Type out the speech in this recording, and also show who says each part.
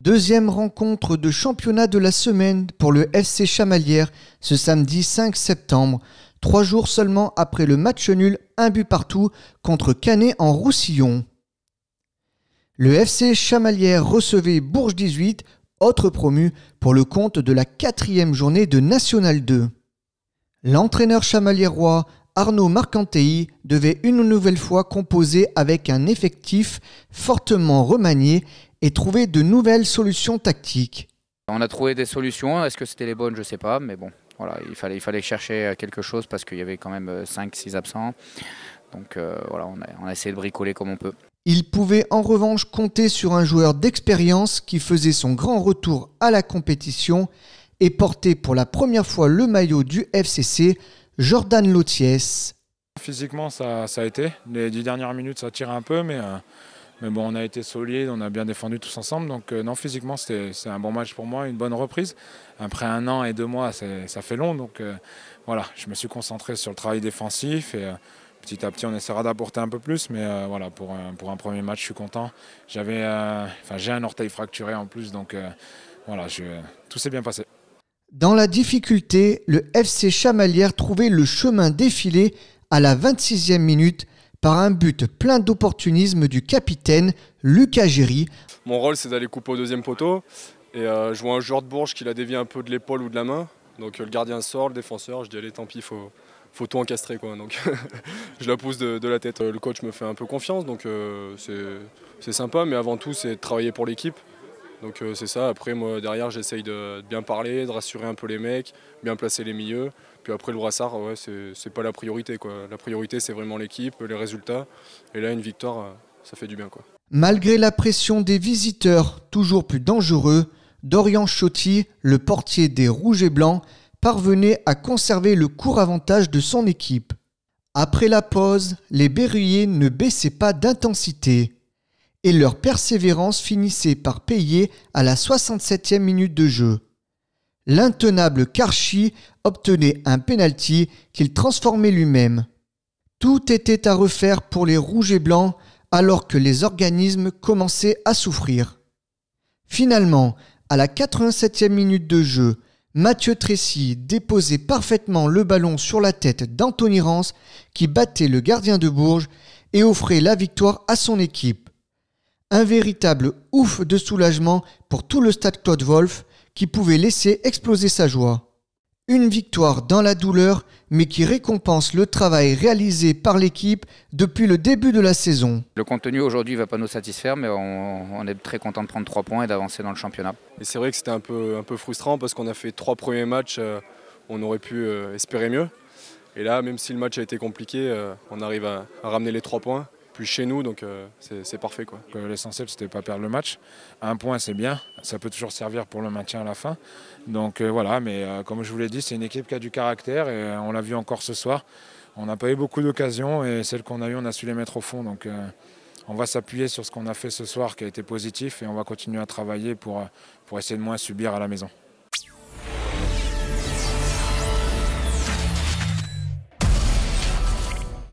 Speaker 1: Deuxième rencontre de championnat de la semaine pour le FC Chamalières ce samedi 5 septembre, 3 jours seulement après le match nul 1 but partout contre Canet en Roussillon. Le FC Chamalières recevait Bourges 18, autre promu, pour le compte de la 4e journée de National 2. L'entraîneur chamaliérois Arnaud Marcantei devait une nouvelle fois composer avec un effectif fortement remanié et trouver de nouvelles solutions tactiques.
Speaker 2: On a trouvé des solutions, est-ce que c'était les bonnes, je ne sais pas, mais bon, voilà, il fallait chercher quelque chose parce qu'il y avait quand même 5-6 absents. Donc voilà, on a essayé de bricoler comme on peut.
Speaker 1: Il pouvait en revanche compter sur un joueur d'expérience qui faisait son grand retour à la compétition et portait pour la première fois le maillot du FCC, Jordan Lotiès.
Speaker 3: Physiquement, ça a été. Les 10 dernières minutes, ça tire un peu, mais bon, on a été solide, on a bien défendu tous ensemble. Donc non, physiquement, c'est un bon match pour moi, une bonne reprise. Après 1 an et 2 mois, ça fait long. Donc voilà, je me suis concentré sur le travail défensif et petit à petit, on essaiera d'apporter un peu plus. Mais voilà, pour un premier match, je suis content. J'ai un orteil fracturé en plus, donc voilà, tout s'est bien passé.
Speaker 1: Dans la difficulté, le FC Chamalières trouvait le chemin défilé à la 26e minute par un but plein d'opportunisme du capitaine Lucas Géry.
Speaker 4: Mon rôle, c'est d'aller couper au deuxième poteau. Et je vois un joueur de Bourges qui l'a dévié un peu de l'épaule ou de la main. Donc le gardien sort, le défenseur, je dis allez tant pis, faut tout encastrer, quoi. Donc je la pousse de la tête. Le coach me fait un peu confiance, donc c'est sympa, mais avant tout c'est de travailler pour l'équipe. Donc c'est ça, après moi derrière j'essaye de bien parler, de rassurer un peu les mecs, bien placer les milieux. Puis après le brassard, ouais, c'est pas la priorité, quoi. La priorité c'est vraiment l'équipe, les résultats. Et là une victoire, ça fait du bien, quoi.
Speaker 1: Malgré la pression des visiteurs toujours plus dangereux, Dorian Chotti, le portier des Rouges et Blancs, parvenait à conserver le court avantage de son équipe. Après la pause, les Berruyers ne baissaient pas d'intensité. Et leur persévérance finissait par payer à la 67e minute de jeu. L'intenable Karchi obtenait un pénalty qu'il transformait lui-même. Tout était à refaire pour les Rouges et Blancs alors que les organismes commençaient à souffrir. Finalement, à la 87e minute de jeu, Mathieu Tressy déposait parfaitement le ballon sur la tête d'Anthony Rance qui battait le gardien de Bourges et offrait la victoire à son équipe. Un véritable ouf de soulagement pour tout le stade Claude Wolff qui pouvait laisser exploser sa joie. Une victoire dans la douleur mais qui récompense le travail réalisé par l'équipe depuis le début de la saison.
Speaker 2: Le contenu aujourd'hui ne va pas nous satisfaire, mais on est très content de prendre 3 points et d'avancer dans le championnat.
Speaker 4: Et c'est vrai que c'était un peu frustrant parce qu'on a fait 3 premiers matchs, on aurait pu espérer mieux. Et là, même si le match a été compliqué, on arrive à ramener les 3 points. Plus chez nous, donc c'est parfait, quoi.
Speaker 3: L'essentiel, c'était de ne pas perdre le match. 1 point, c'est bien. Ça peut toujours servir pour le maintien à la fin. Donc voilà, mais comme je vous l'ai dit, c'est une équipe qui a du caractère et on l'a vu encore ce soir. On n'a pas eu beaucoup d'occasions et celles qu'on a eues, on a su les mettre au fond. Donc on va s'appuyer sur ce qu'on a fait ce soir qui a été positif et on va continuer à travailler pour essayer de moins subir à la maison.